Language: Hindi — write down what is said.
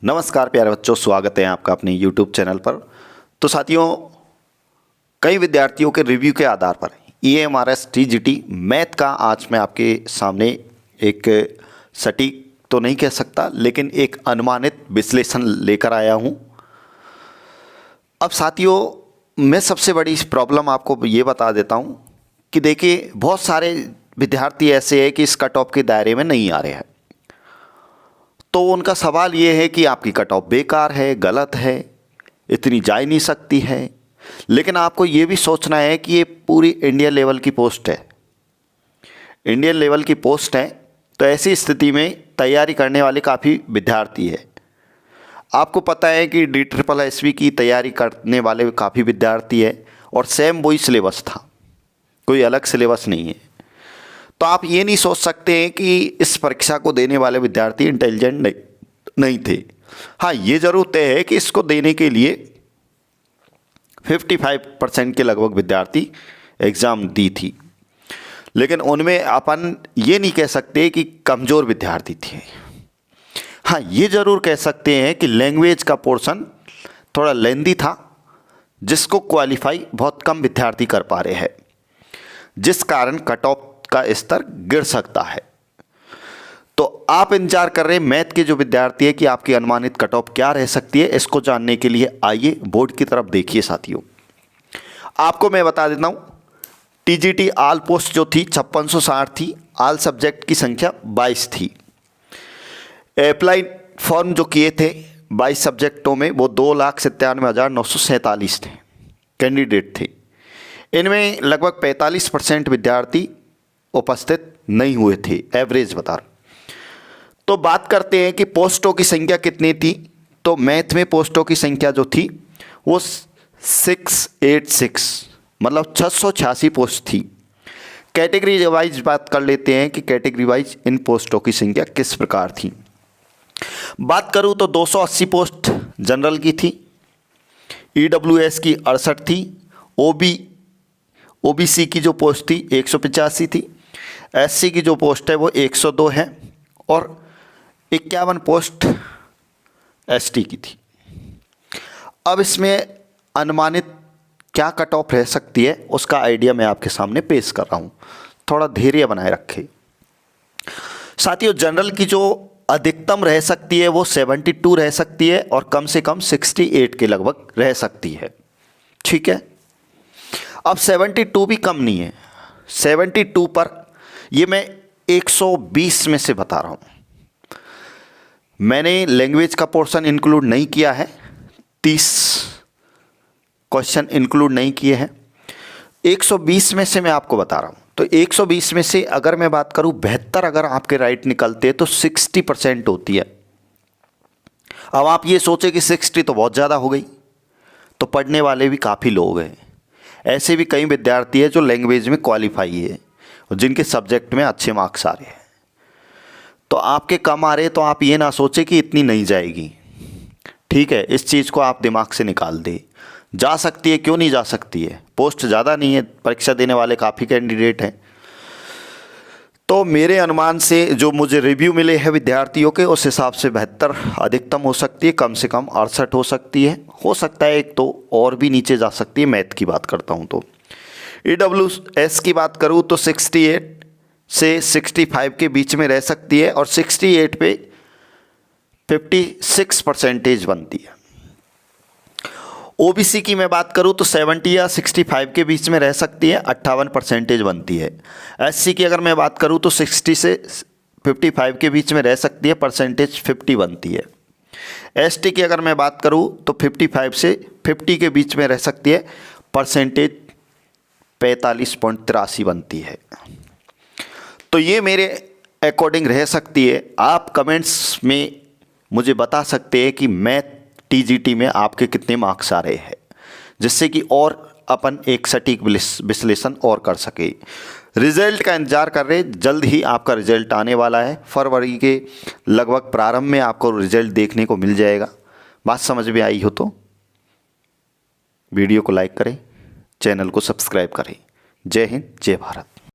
नमस्कार प्यारे बच्चों, स्वागत है आपका अपने YouTube चैनल पर। तो साथियों, कई विद्यार्थियों के रिव्यू के आधार पर EMRS TGT मैथ का आज मैं आपके सामने एक सटीक तो नहीं कह सकता, लेकिन एक अनुमानित विश्लेषण लेकर आया हूं। अब साथियों, मैं सबसे बड़ी प्रॉब्लम आपको ये बता देता हूं कि देखिए, बहुत सारे विद्यार्थी ऐसे हैं कि इस कट ऑफ के दायरे में नहीं आ रहे हैं। तो उनका सवाल ये है कि आपकी कट ऑफ बेकार है, गलत है, इतनी जा ही नहीं सकती है। लेकिन आपको ये भी सोचना है कि ये पूरी इंडिया लेवल की पोस्ट है, इंडियन लेवल की पोस्ट है। तो ऐसी स्थिति में तैयारी करने वाले काफ़ी विद्यार्थी है। आपको पता है कि DSSB की तैयारी करने वाले काफ़ी विद्यार्थी है और सेम वही सिलेबस था, कोई अलग सिलेबस नहीं है। तो आप ये नहीं सोच सकते हैं कि इस परीक्षा को देने वाले विद्यार्थी इंटेलिजेंट नहीं थे। हाँ, ये ज़रूर तय है कि इसको देने के लिए 55% के लगभग विद्यार्थी एग्ज़ाम दी थी, लेकिन उनमें अपन ये नहीं कह सकते कि कमज़ोर विद्यार्थी थे। हाँ, ये ज़रूर कह सकते हैं कि लैंग्वेज का पोर्शन थोड़ा लेंदी था, जिसको क्वालिफाई बहुत कम विद्यार्थी कर पा रहे हैं, जिस कारण कट ऑफ का स्तर गिर सकता है। तो आप इंतजार कर रहे हैं मैथ के जो विद्यार्थी है कि आपकी अनुमानित कट ऑफ क्या रह सकती है। इसको जानने के लिए आइए बोर्ड की तरफ देखिए। साथियों, आपको मैं बता देता हूं, TGT आल पोस्ट जो थी 5660 थी, आल सब्जेक्ट की संख्या 22 थी। अप्लाई फॉर्म जो किए थे 22 सब्जेक्टों में वो 2,97,947 थे, कैंडिडेट थे। इनमें लगभग 45% विद्यार्थी उपस्थित नहीं हुए थे, एवरेज बता रहा। तो बात करते हैं कि पोस्टों की संख्या कितनी थी। तो मैथ में पोस्टों की संख्या जो थी वो 686, मतलब 686 पोस्ट थी। कैटेगरी वाइज बात कर लेते हैं कि कैटेगरी वाइज इन पोस्टों की संख्या किस प्रकार थी। बात करूं तो 280 पोस्ट जनरल की थी, EWS की 68 थी, OBC की जो पोस्ट थी 185 थी, SC की जो पोस्ट है वो 102 है और 51 पोस्ट ST की थी। अब इसमें अनुमानित क्या कट ऑफ रह सकती है उसका आइडिया मैं आपके सामने पेश कर रहा हूँ, थोड़ा धैर्य बनाए रखें। साथियों, जनरल की जो अधिकतम रह सकती है वो 72 रह सकती है और कम से कम 68 के लगभग रह सकती है। ठीक है, अब 72 भी कम नहीं है। 72 पर ये मैं 120 में से बता रहा हूँ, मैंने लैंग्वेज का पोर्शन इंक्लूड नहीं किया है, 30 क्वेश्चन इंक्लूड नहीं किए हैं। 120 में से मैं आपको बता रहा हूँ। तो 120 में से अगर मैं बात करूँ 72 अगर आपके राइट निकलते हैं तो 60% होती है। अब आप ये सोचे कि 60 तो बहुत ज़्यादा हो गई, तो पढ़ने वाले भी काफ़ी लोग हैं। ऐसे भी कई विद्यार्थी हैं जो लैंग्वेज में क्वालिफाई है और जिनके सब्जेक्ट में अच्छे मार्क्स आ रहे हैं। तो आपके कम आ रहे तो आप ये ना सोचे कि इतनी नहीं जाएगी। ठीक है, इस चीज़ को आप दिमाग से निकाल दें। जा सकती है, क्यों नहीं जा सकती है, पोस्ट ज़्यादा नहीं है, परीक्षा देने वाले काफ़ी कैंडिडेट हैं। तो मेरे अनुमान से जो मुझे रिव्यू मिले हैं विद्यार्थियों के, उस हिसाब से 72 अधिकतम हो सकती है, कम से कम 68 हो सकती है। हो सकता है एक तो और भी नीचे जा सकती है। मैथ की बात करता हूँ तो EWS की बात करूँ तो 68 से 65 के बीच में रह सकती है और 68 पे 56% बनती है। OBC की मैं बात करूं तो 70 या 65 के बीच में रह सकती है, 58% बनती है। SC की अगर मैं बात करूं तो 60 से 55 के बीच में रह सकती है, परसेंटेज 50 बनती है। ST की अगर मैं बात करूं तो 55 से 50 के बीच में रह सकती है, परसेंटेज 45.83 बनती है। तो ये मेरे अकॉर्डिंग रह सकती है। आप कमेंट्स में मुझे बता सकते हैं कि मैथ TGT में आपके कितने मार्क्स आ रहे हैं, जिससे कि और अपन एक सटीक विश्लेषण और कर सके। रिजल्ट का इंतजार कर रहे, जल्द ही आपका रिजल्ट आने वाला है। फरवरी के लगभग प्रारंभ में आपको रिजल्ट देखने को मिल जाएगा। बात समझ में आई हो तो वीडियो को लाइक करें, चैनल को सब्सक्राइब करें। जय हिंद, जय भारत।